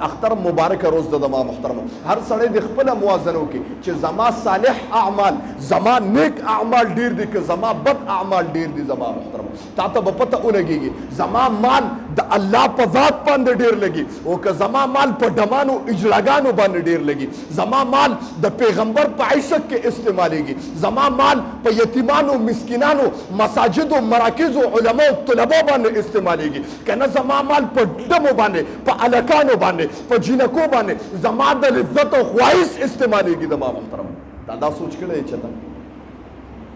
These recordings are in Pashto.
اختر مبارک روز د ما محترم هر سړی د خپل موازنه وکړي چې زما صالح اعمال زما نیک اعمال ډیر دي که زما بد اعمال ډیر دي زما محترم تا ته به پته ولګېږي زما مال د الله په ذات باندې ډیر لګي او که زما مال په ډمانو اجلاګانو باندې ډیر لګي زما مال د پیغمبر په عشق کې استعمالیږي زما مال په یتیمانو مسکینانو مساجدو مراکزو علماو طلبو باندې استعمالیږي کنه زما مال په ډمو باندې په الکانو باندې په جنکو باندې زما د لذت او خواهش استعمالیږي د ما محترم دا سوچ کړی چې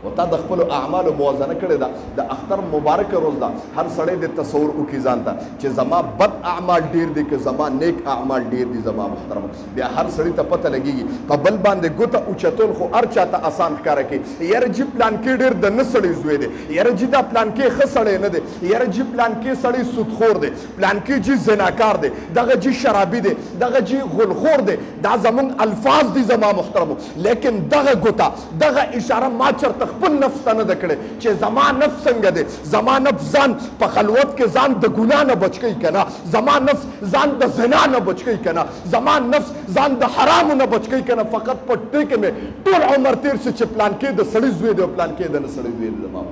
او تا د خپل اعمالو موازنه کړې ده د اختر مبارک روز ده هر سړی د تصور وکړي ځان ته چې زما بد اعمال ډیر دي که زما نیک اعمال ډیر دي زما محترم بیا هر سړی ته پته لګېږي په بل باندې ګوته اوچتول خو هر چاته اسان ښکاره کوي یاره جي پلان کې ډېر د نه سړی زوی دی یاره جي دا پلان کې ښه سړی نه دی یاره جي پلان کې سړی سودخور دی پلان کې جي زناکار دی دغه جي شرابي دی دغه جي غلخور دی دا زمونږ الفاظ دي زما محترمو لیکن دغه ګوته دغه اشاره ما چرته خپل نفس ته نه ده کړې چې زما نفس څنګه دی زما نفس ځان په خلوت کې ځان د ګناه نه بچ کوي که نه زما نفس ځان د زنا نه بچ کوي که نه زما نفس ځان د حرامو نه بچ کوي که نه فقط په ټیکې مې ټول عمر تېر شي چې پلان کې د سړي زوی دی او پلان کې د نه سړي زوی دی زما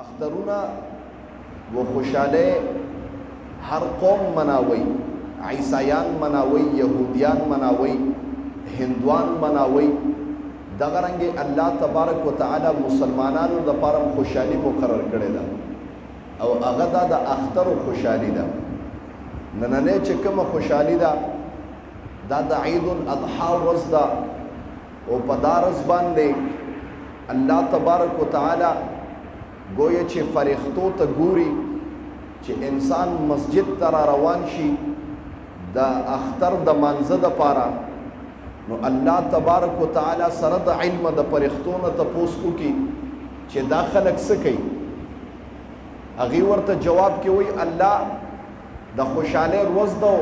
اخترونه و خوشحالۍ هر قوم مناوي عیسایان مناوي یهودیان مناوي هندوان مناوي دغه رنګې الله تبارک وتعالی مسلمانانو دپاره خوشحالي مقرر کړې ده او هغه دا د اخترو خوشحالي ده نننۍ چې کومه خوشحالي ده دا د عید الاضحا ورځ ده او په دا ورځ باندې الله تبارک وتعالی گویا چې فرښتو ته ګوري چې انسان مسجد ته را روان شي د اختر د مانځه دپاره نو الله تبارک وتعالی سره د علم د فرښتو نه تپوس وکړي چې دا خلک څه کوي هغې ورته جواب کې وایي الله د خوشحالۍ ورځ ده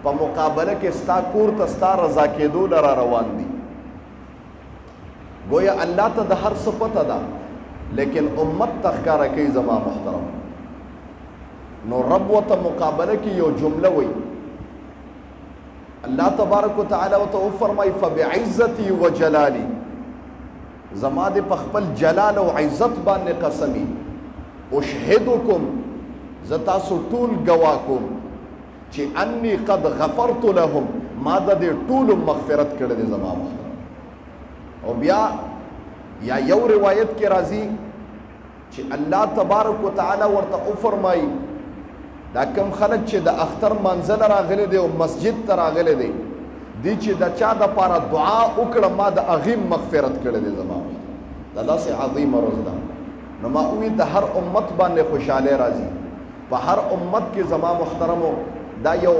په مقابله کې ستا کور ته ستا رضا کېدو له را روان دي گویا الله ته د هر څه پته ده لیکن امت ته ښکاره کوي زما محترم نو رب ورته مقابله کې یو جمله وایي اللہ تبارک و تعالی و تو فرمائی فبعزتی و جلالی زما دے پخپل جلال و عزت باندې قسمی اشهدکم زتاسو ټول گواکم چې انی قد غفرت لهم ما د دې ټول مغفرت کړی دی زما محترم او بیا یا یو روایت کې راځي چې الله تبارک و تعالی ورته فرمائی دا کم خلک چې د اختر منزل راغلی دی او مسجد ته راغلی دی دی چې د چا دپاره دعا وکړه ما د هغې مغفرت کړی دی زما دا داسې عظیمه ورځ ده نو ما وویل د هر امت باندې خوشحالۍ راځي په هر امت کې زما محترمو دا یو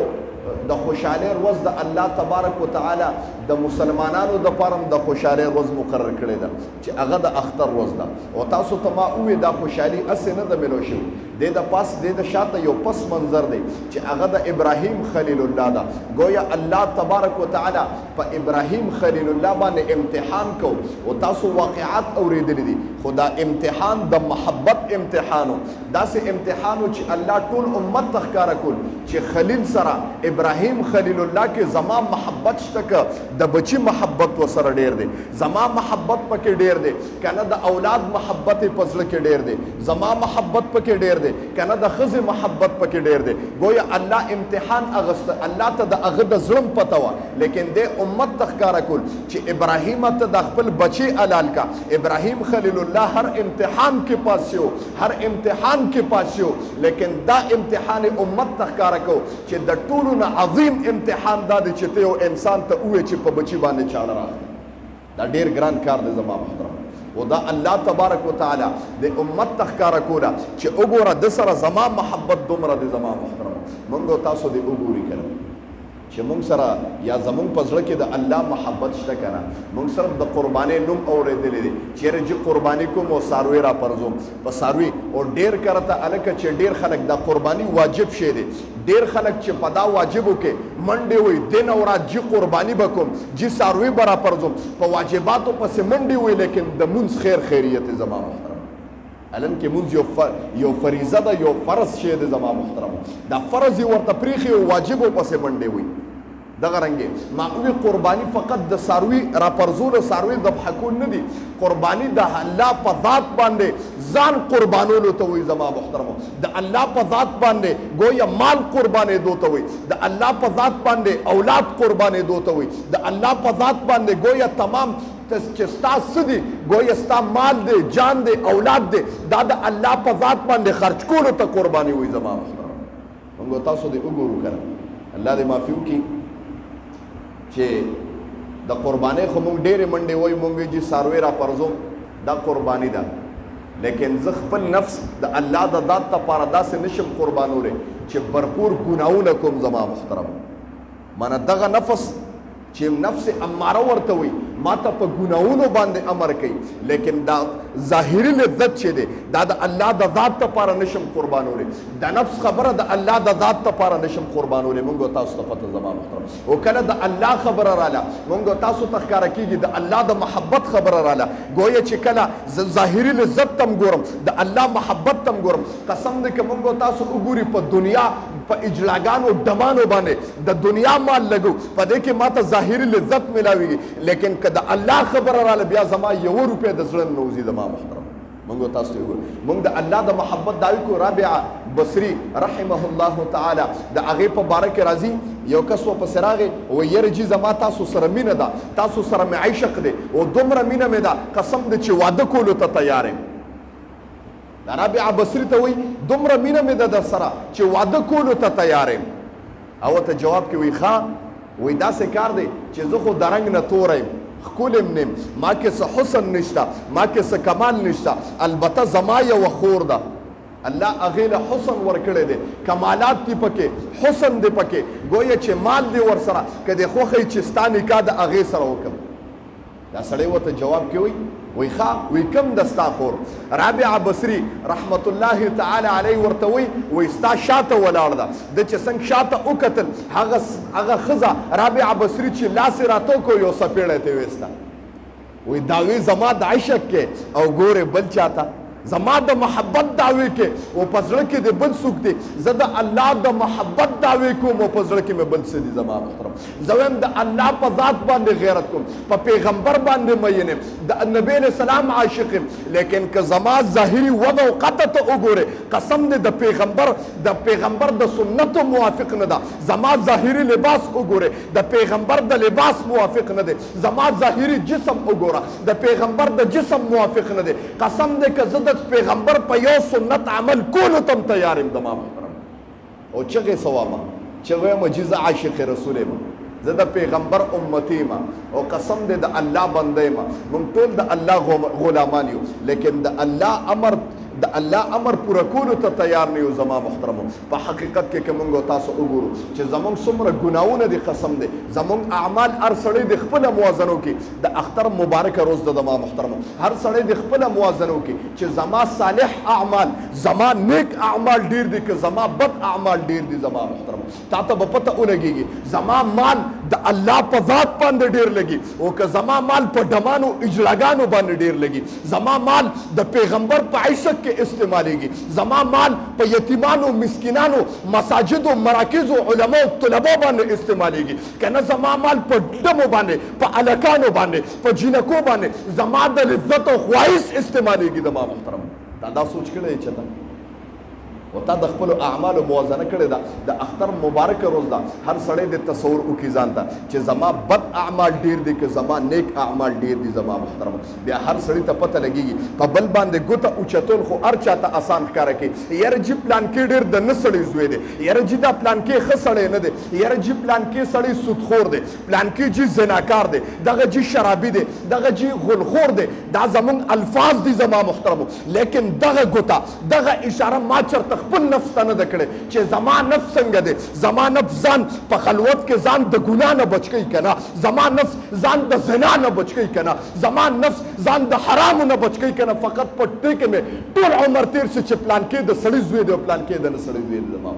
د خوشحالۍ ورځ د الله تبارک وتعالی د مسلمانانو دپاره هم د خوشحالۍ ورځ مقرر کړې ده چې هغه د اختر ورځ ده او تاسو ته ما وویل دا خوشحالي هسې نه ده میلو شوي دې د پاس دې د شاته یو پس منظر دی چې هغه د ابراهیم خلیل الله ده گویا الله تبارک وتعالی په ابراهیم خلیل الله باندې امتحان کو او تاسو واقعات اوریدلی دي خو دا امتحان د محبت امتحانو داسې امتحانو چې الله ټول امت ته ښکاره کول چې خلیل سره ابراهیم خلیل الله کې زما محبت شته که د بچی محبت ورسره ډیر دی زما محبت پکې ډیر دی کنه د اولاد محبت یې په زړه کې ډیر دی زما محبت پکې ډیر دی کنه د ښځې محبت پکې ډیر دی گویا الله امتحان اغسته الله ته د هغه د زړه پته وه لیکن دې امت ته ښکاره کول چې ابراهیم ته د خپل بچی حلال کا ابراهیم خلیل الله هر امتحان کې پاس شو هر امتحان کې پاس شو لیکن دا امتحان امت ته ښکاره کو چې د ټولو نه عظیم امتحان دا دی چې ته یو انسان ته ووایې چې په بچي باندې چاړه راغلی دا ډېر ګران کار دی زما محترم و دا الله تبارک وتعالی د امت ته ښکاره کوله چې وګوره د سره زما محبت دومره دی زما محترم موږ تاسو دې وګوري که نه چې موږ سره یا زموږ په زړه کې د الله محبت شته که نه موږ صرف د قربانۍ نوم اورېدلی دی چېرې چې قرباني کوم او څاروی را پرځوم په څاروي او ډېر کله ته هلکه چې ډېر خلک دا قرباني واجب شی دی ډېر خلک چې په دا واجبو کې منډې وایي دین او رات جي قرباني به کوم جي څاروي به را پرځوم په واجباتو پسې منډې وایي لیکن د مونځ خیر خیریت زما محترم الان کې مونږ یو فریضه ده یو فرض شی دی زما محترمو دا فرض یې ورته پریښي او واجب پسې منډې وي دغه رنګې ما وی قرباني فقط د څاروي راپرځولو څاروي ذبح کول نه دي قرباني د الله په ذات باندې ځان قربانولو ته وایي زما محترمو د الله په ذات باندې گویا مال قربانېدو ته وایي د الله په ذات باندې اولاد قربانېدو ته وایي د الله په ذات باندې گویا تمام چې ستا څه دي گویا ستا مال دی جان دی اولاد دی دا د الله په ذات باندې خرج کولو ته قرباني وایي زما محترمو موږ تاسو دې وګورو کنه الله دې معافي وکړي چې د قربانۍ خو موږ ډېرې منډې وایو موږ چې څاروی را پرځوم دا قرباني ده لیکن زه خپل نفس د الله د ذات لپاره داسې نشم قربانولی چې بھرپور ګناهونه کوم زما محترم مانه دغه نفس چې نفس اماره ورته وي ما ته په ګناهونو باندې امر کوي لیکن دا ظاهري لذت چې دی دا د الله د ذات لپاره نشم قربانولی د نفس خبره د الله د ذات لپاره نشم قربانولی موږ تاسو ته پته زما محترم او کله د الله خبره رااله موږ تاسو ته ښکاره کېږي د الله د محبت خبره رااله گویا چې کله ظاهري لذت تم ګورم د الله محبت تم ګورم قسم دی که موږ تاسو وګوري په دنیا په اجلاګانو ډمانو باندې د دنیا مال لګو په دې کې ماته ظاهري لذت ملاویږي لیکن که د الله خبره رااله بیا زما یو روپۍ د زړه نه وځي زما محترم موږ تاسو ته وګورو موږ د الله د محبت دعوی کو رابعه بصري رحمه الله تعالی د هغې په باره کې راځي یو کس ورپسې راغی وایي یاره جي زما تاسو سره مینه ده تاسو سره مې عشق دی او دومره مینه مې ده قسم دی چې واده کولو ته تیار یم رابعه بصري ته وایي دومره مینه مې ده در سره چې واده کولو ته تیار یم او ته جواب کې وایي ښه وایي داسې کار دی چې زه خو د رنګ نه توره یم ښکلیم نیم ما کې څه حسن نشته ما کې څه کمال نشته البته زما یوه خور ده الله هغې له حسن ورکړی دی کمالات دي پکې حسن دی پکې گویا چې مال دی ورسره که دې خوښوي چې ستا نکاح د هغې سره وکړم دا سړی ورته جواب کې وایي وی ښه وی کم د ستا خور رابعه بصري رحمت الله تعالی علیه ورته وی ستا شاته ولاړ ده د چې څنګه شاته وکتل هغه ښځه رابعه بصري چې لاس یې راته وکړو یو څپېړی ته ویسته وی دا وی زما د عشق کې او ګورې بل چاته زما د محبت دعوی کې او په زړه کې د بل څوک دی زه د الله د محبت دعوی کوم او په زړه کې مې بل څه دي زما محترم زه وایم د الله په ذات باندې غیرت کوم په پیغمبر باندې مین یم د نبی علیه السلام عاشق یم لیکن که زما ظاهري وضع او قطع ته وګورې قسم دی د پیغمبر د سنتو موافق نه ده زما ظاهري لباس وګورې د پیغمبر د لباس موافق نه دی زما ظاهري جسم وګوره د پیغمبر د جسم موافق نه دی قسم دی که زه د پیغمبر په یو سنت عمل کولو تم تیار یم زما محترم او چغې څه وامه چې وایم چې زه عاشق رسول یم زه د پیغمبر امتی یم او قسم دی د الله بنده یم موږ ټول د الله غلامان یو لیکن د الله امر پوره کولو ته تیار نه یو زما محترمو په حقیقت کې که موږ تاسو وګورو چې زموږ څومره ګناهونه دي قسم دی زموږ اعمال هر سړی د خپله موازنو کې د اختر مبارکه روز ده زما محترمو هر سړی د خپله موازنو کې چې زما صالح اعمال زما نیک اعمال ډیر دي که زما بد اعمال ډیر دي زما محترمو تا ته به پته ولګېږي زما مال د الله په ذات باندې ډیر لګي او که زما مال په ډمانو اجلاګانو باندې ډیر لګي زما مال د پیغمبر په عشق استعمالیږي زما مال په یتیمانو مسکینانو مساجدو مراکزو علماء طلباء باندې استعمالیږي کنه زما مال په ډمو باندې په الکانو باندې په جنکو باندې زما د لذت او خواهش استعمالیږي زما محترم دا سوچ کړی چې او تا د خپل اعمالو موازنه کړې ده د اختر مبارکه روز ده هر سړی د تصور وکړي ځان ته چې زما بد اعمال ډیر دي که زما نیک اعمال ډیر دي زما محترم بیا هر سړی ته پته لګېږي په بل باندې ګوته اوچتول خو هر چاته اسان ښکاره کوي یاره جي پلان کې ډېر د نه سړی زوی دی یاره جي دا پلان کې ښه سړی نه دی یاره جي پلان کې سړی سودخور دی پلان کې جي زناکار دی دغه جي شرابي دی دغه جي غلخور دی دا زمونږ الفاظ دي زما محترمو لیکن دغه ګوته دغه اشاره ما چرته خپل نفس ته نه ده کړې چې زما نفس څنګه دی زما نفس ځان په خلوت کې ځان د ګناه نه بچ کوي که نه زما نفس ځان د زنا نه بچ کوي که نه زما نفس ځان د حرامو نه بچ کوي که نه فقط په دې کې مې ټول عمر تېر شي چې پلان کې د سړي زوی دی او پلان کې د نه سړي زوی دی زما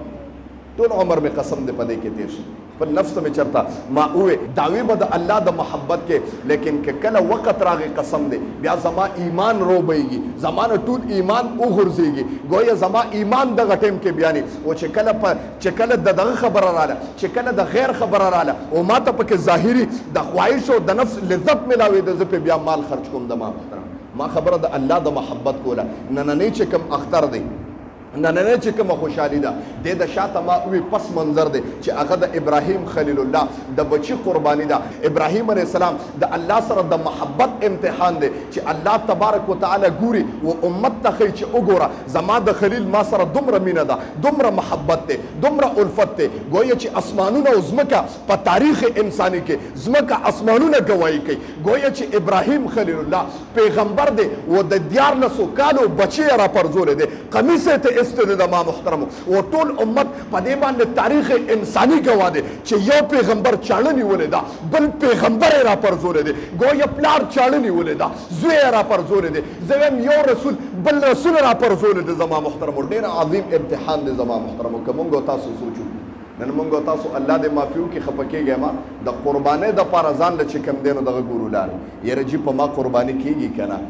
ټول عمر می قسم دې پدې کې تیر شي پر نفس می چرتا ما اوه داوی بد الله د محبت کې لیکن کې کله وخت راغی قسم دې بیا زما ایمان روبېږي زمانه ټول ایمان او غرزيږي گویا زما ایمان د غټم کې بیانې او چې کله دغه خبره رااله چې کله د غیر خبره رااله او ما ته پکې ظاهري د خواهش او د نفس لذت ملاوي د زپه بیا مال خرج کوم د ما خبره د الله د محبت کوله نه چې کوم اختر دی نه چې کومه خوشحالي ده د شاته ما وی پس منظر دی چې هغه د ابراهیم خلیل الله د بچی قربانی ده ابراهیم علیه السلام د الله سره د محبت امتحان دی چې الله تبارک وتعالى ګوري او امت ته خي چې وګوره زما د خلیل ما سره دومره مینه ده دومره محبت ده دومره الفت ده گویا چې اسمانونه او زمکه په تاریخ انساني کې زمکه اسمانونه گواہی کوي گویا چې ابراهیم خلیل الله پیغمبر دی او د 14 کالو بچی را پرزول دی قمیص ته استد ما محترم او ټول امت په دې باندې تاریخ انساني گواه دی چې یو پیغمبر چاړنی ولیدا بل پیغمبر را پرزول دی گویا پلار چاړنی ولیدا زوی را پرزول دی زویم یو رسول بل رسول را پرزول دی زما محترم ډیر عظیم امتحان دی زما محترم کومګو تاسو سوچو نن مونږ تاسو الله دې معفو کې خپکیږي ما د قربانې د پاره ځان له چکم دینو دغه ګورو لار یره جی په ما قرباني کیږي کنه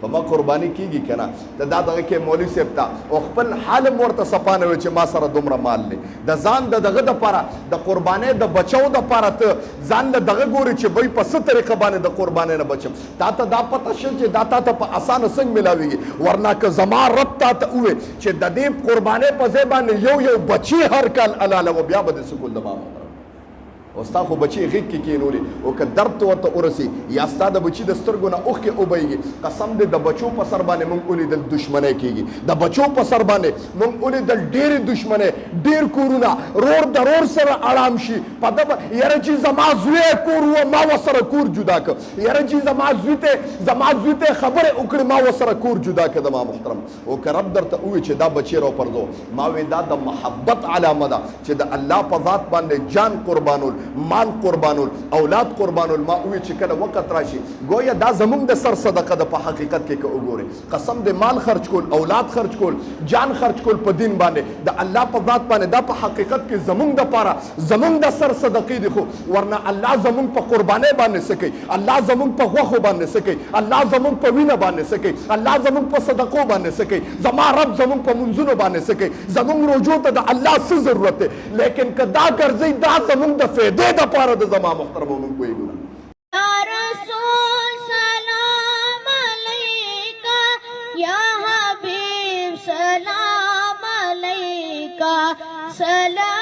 په ما قرباني کیږي کنه دا دغه کې مولوی صاحب تا او خپل حال ورته سپانه و چې ما سره دومره مال لې د ځان دغه د پاره د قربانې د بچو د پاره ته ځان دغه ګوري چې به په ست طریقه باندې د قربانې نه بچم تا ته دا پته شې چې دا تا ته په اسانه څنګه ملاويږي ورنه که زما رب تا ته وې چې د دې قربانې په ځای باندې یو بچي هر کال الاله و بیا به سکول د ما وستا خو بچي غیږ کې کینولي او که درد ورته ورسي یا ستا د بچي د سترګو نه اوښکې وبهیږي قسم دې د بچو په سر باندې موږ ولیدل دشمنۍ کېږي د بچو په سر باندې موږ ولیدل ډېرې دشمنۍ ډېر کورونه رور د رور سره اړام شي په دغه یاره چې زما زوی کور و ما ورسره کور جدا کړ یاره چې زما زوی ته خبرې وکړې ما ورسره کور جدا کړ د ما محترم او که رب درته ووایي چې دا بچی راوپرځو ما وایي دا د محبت علامه ده چې د الله په ذات باندې جان قربانول مال قربانول اولاد قربانول ما وی چې کله وخت راشي گویا دا زمونږ د سر صدقه د په حقیقت کې وګوري قسم دې مال خرج کول اولاد خرج کول جان خرج کول په دین باندې د الله په ذات باندې دا په حقیقت کې زمونږ د پاره زمونږ د سر صدقې دي خو ورنه الله زمونږ په قربانۍ باندې سکی الله زمونږ په غوښو باندې سکی الله زمونږ په وینه باندې سکی الله زمونږ په صدقو باندې سکی زما رب زمونږ په منځونو باندې سکی زمونږ رجوع ته د الله څه ضرورت دی لیکن که دا ګرځي دا زمونږ د فایدې د پاره د زما محترم موږ کوی ګنا یا رسول سلام علیکا یا حبیب سلام علیکا سلام